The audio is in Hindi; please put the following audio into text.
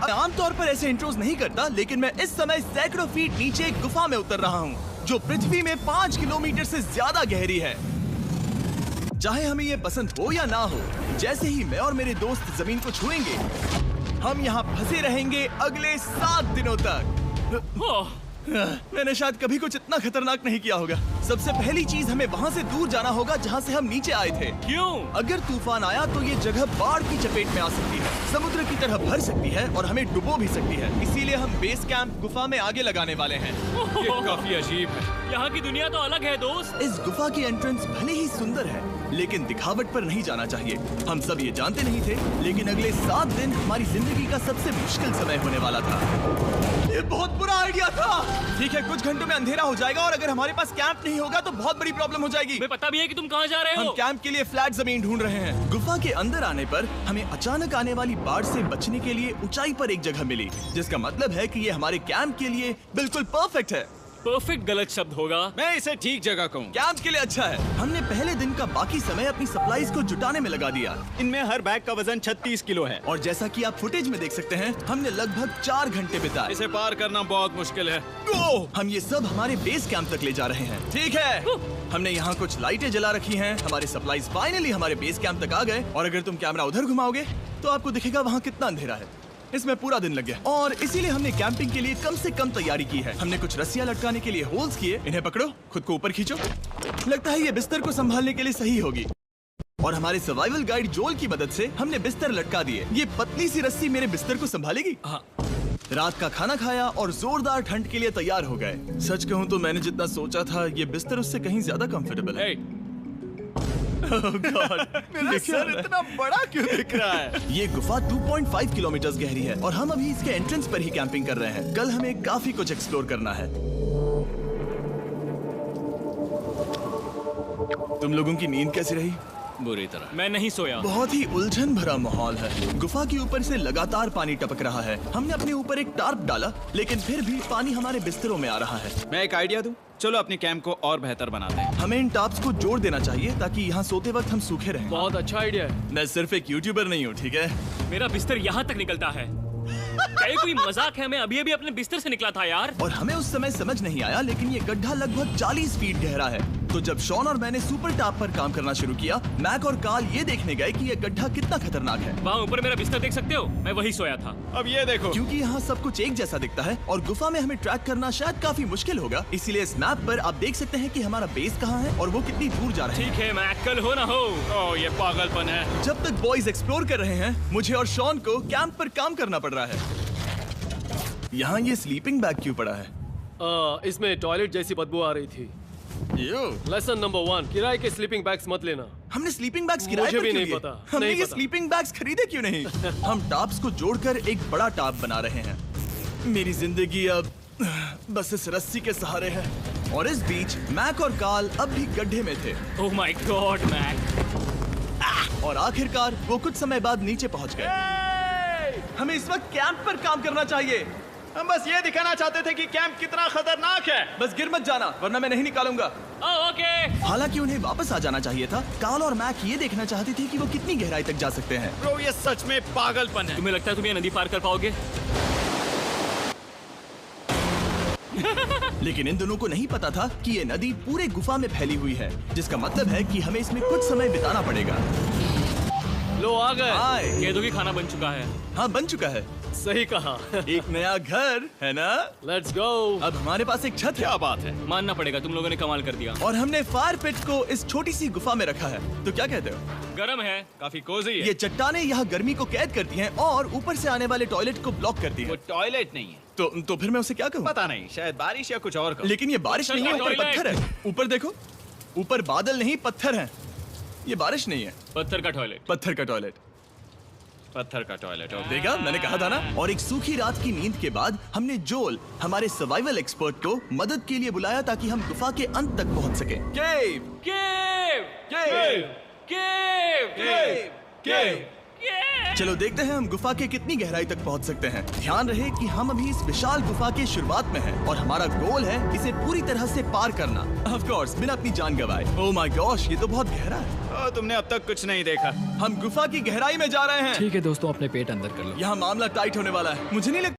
आमतौर पर ऐसे इंट्रोज नहीं करता, लेकिन मैं इस समय सैकड़ों फीट नीचे एक गुफा में उतर रहा हूँ जो पृथ्वी में 5 किलोमीटर से ज्यादा गहरी है। चाहे हमें ये पसंद हो या ना हो, जैसे ही मैं और मेरे दोस्त जमीन को छुएंगे, हम यहाँ फंसे रहेंगे अगले 7 दिनों तक। मैंने शायद कभी कुछ इतना खतरनाक नहीं किया होगा। सबसे पहली चीज, हमें वहाँ से दूर जाना होगा जहाँ से हम नीचे आए थे। क्यों? अगर तूफान आया तो ये जगह बाढ़ की चपेट में आ सकती है, समुद्र की तरह भर सकती है और हमें डुबो भी सकती है। इसीलिए हम बेस कैंप गुफा में आगे लगाने वाले हैं। ये काफी अजीब है। यहाँ की दुनिया तो अलग है दोस्त। इस गुफा की एंट्रेंस भले ही सुंदर है, लेकिन दिखावट पर नहीं जाना चाहिए। हम सब ये जानते नहीं थे, लेकिन अगले 7 दिन हमारी जिंदगी का सबसे मुश्किल समय होने वाला था। ये बहुत बुरा आइडिया था। ठीक है, कुछ घंटों में अंधेरा हो जाएगा और अगर हमारे पास कैंप नहीं होगा तो बहुत बड़ी प्रॉब्लम हो जाएगी। तुम्हें पता भी है कि तुम कहाँ जा रहे हो? हम कैंप के लिए फ्लैट जमीन ढूंढ रहे हैं। गुफा के अंदर आने पर हमें अचानक आने वाली बाढ़ से बचने के लिए ऊंचाई पर एक जगह मिली, जिसका मतलब है कि ये हमारे कैंप के लिए बिल्कुल परफेक्ट है। परफेक्ट गलत शब्द होगा। मैं इसे ठीक जगह कहूँ। कैंप के लिए अच्छा है। हमने पहले दिन का बाकी समय अपनी सप्लाईज को जुटाने में लगा दिया। इनमें हर बैग का वजन 36 किलो है। और जैसा कि आप फुटेज में देख सकते हैं, हमने लगभग 4 घंटे बिताए। इसे पार करना बहुत मुश्किल है। हम ये सब हमारे बेस कैंप तक ले जा रहे हैं। ठीक है, हमने यहाँ कुछ लाइटें जला रखी हैं। हमारे सप्लाईज फाइनली हमारे बेस कैंप तक आ गए। और अगर तुम कैमरा उधर घुमाओगे तो आपको दिखेगा वहाँ कितना अंधेरा है। इसमें पूरा दिन लग गया और इसीलिए हमने कैंपिंग के लिए कम से कम तैयारी की है। हमने कुछ रस्सियां लटकाने के लिए होल्स किए। इन्हें पकड़ो, खुद को ऊपर खींचो। लगता है ये बिस्तर को संभालने के लिए सही होगी। और हमारे सर्वाइवल गाइड जोल की मदद से हमने बिस्तर लटका दिए। ये पतली सी रस्सी मेरे बिस्तर को संभालेगी। हाँ। रात का खाना खाया और जोरदार ठंड के लिए तैयार हो गए। सच कहूँ तो मैंने जितना सोचा था, ये बिस्तर उससे कहीं ज्यादा कंफर्टेबल है। Oh God, मेरा सर इतना बड़ा क्यों दिख रहा है? ये गुफा 2.5 किलोमीटर गहरी है और हम अभी इसके एंट्रेंस पर ही कैंपिंग कर रहे हैं। कल हमें काफी कुछ एक्सप्लोर करना है। तुम लोगों की नींद कैसी रही? बुरी तरह। मैं नहीं सोया। बहुत ही उलझन भरा माहौल है। गुफा के ऊपर से लगातार पानी टपक रहा है। हमने अपने ऊपर एक टार्प डाला, लेकिन फिर भी पानी हमारे बिस्तरों में आ रहा है। मैं एक आइडिया दूं? चलो अपने कैंप को और बेहतर बनाते हैं। हमें इन टार्प्स को जोड़ देना चाहिए ताकि यहाँ सोते वक्त हम सूखे रहें। बहुत अच्छा आइडिया है। मैं सिर्फ एक यूट्यूबर नहीं हूँ, ठीक है? मेरा बिस्तर यहाँ तक निकलता है। क्या ये कोई मजाक है? मैं अभी अभी अपने बिस्तर से निकला था यार। और हमें उस समय समझ नहीं आया, लेकिन ये गड्ढा लगभग 40 फीट गहरा है। तो जब शॉन और मैंने सुपर टाप पर काम करना शुरू किया, मैक और कार्ल ये देखने गए कि ये गड्ढा कितना खतरनाक है। वहाँ ऊपर मेरा बिस्तर देख सकते हो? मैं वही सोया था। अब ये देखो। क्योंकि यहाँ सब कुछ एक जैसा दिखता है और गुफा में हमें ट्रैक करना शायद काफी मुश्किल होगा, इसीलिए इस मैप पर आप देख सकते हैं कि हमारा बेस कहाँ है और वो कितनी दूर जा रहे हैं। ठीक है, मैं कल हो ना हो। ओह, ये पागलपन है। जब तक बॉयज एक्सप्लोर कर रहे हैं, मुझे और शॉन को कैंप पर काम करना पड़ रहा है। यहाँ ये स्लीपिंग बैग क्यों पड़ा है? इसमें टॉयलेट जैसी बदबू आ रही थी। लेसन नंबर 1, किराए के स्लीपिंग बैग्स मत लेना। हमने स्लीपिंग बैग्स किराए मुझे पर भी क्यों नहीं लिए? पता, हमने नहीं ये पता। स्लीपिंग बैग्स खरीदे क्यों नहीं? हम टाप्स को जोड़कर एक बड़ा टाप बना रहे हैं। मेरी जिंदगी अब बस इस रस्सी के सहारे है। और इस बीच मैक और कार्ल अब भी गड्ढे में थे। Oh my god Mac. और आखिरकार वो कुछ समय बाद नीचे पहुंच गए। हमें इस वक्त कैंप पर काम करना चाहिए। हम बस ये दिखाना चाहते थे कि कैंप कितना खतरनाक है। बस गिर मत जाना, वरना मैं नहीं निकालूंगा। ओके। हालांकि उन्हें वापस आ जाना चाहिए था। कार्ल और मैक ये देखना चाहते थे कि वो कितनी गहराई तक जा सकते हैं। ब्रो, ये सच में पागलपन है। तुम्हें लगता है तुम ये नदी पार कर पाओगे? लेकिन इन दोनों को नहीं पता था कि ये नदी पूरे गुफा में फैली हुई है, जिसका मतलब है कि हमें इसमें कुछ समय बिताना पड़ेगा। लो आ गए। हाय। कह दो कि खाना बन चुका है। हाँ, बन चुका है। सही कहा। एक नया घर है ना? Let's go. अब हमारे पास एक छत है। क्या बात है। मानना पड़ेगा, तुम लोगों ने कमाल कर दिया। और हमने फायर पिट को इस छोटी सी गुफा में रखा है। तो क्या कहते हो? गरम है। काफी कोजी है। ये चट्टानें यहाँ गर्मी को कैद करती हैं और ऊपर से आने वाले टॉयलेट को ब्लॉक करती वो हैं। टॉयलेट नहीं है। तो फिर मैं उसे क्या कहूँ? पता नहीं, शायद बारिश या कुछ और कहूं। लेकिन ये बारिश नहीं है, ऊपर टॉयलेट। पत्थर है। ऊपर देखो, ऊपर बादल नहीं पत्थर हैं। ये बारिश नहीं है, पत्थर का टॉयलेट। पत्थर का टॉयलेट। पत्थर का टॉयलेट। देखा, मैंने कहा था ना। और एक सूखी रात की नींद के बाद हमने जोल, हमारे सर्वाइवल एक्सपर्ट को मदद के लिए बुलाया ताकि हम गुफा के अंत तक पहुंच सके। केव, केव, केव, केव, केव, केव। केव। चलो देखते हैं हम गुफा के कितनी गहराई तक पहुंच सकते हैं। ध्यान रहे कि हम अभी इस विशाल गुफा के शुरुआत में हैं और हमारा गोल है इसे पूरी तरह से पार करना। ऑफ कोर्स बिना अपनी जान गंवाए। ओह माय गॉश, ये तो बहुत गहरा है। तुमने अब तक कुछ नहीं देखा। हम गुफा की गहराई में जा रहे हैं। ठीक है दोस्तों, अपने पेट अंदर कर लो। यहाँ मामला टाइट होने वाला है। मुझे नहीं लगता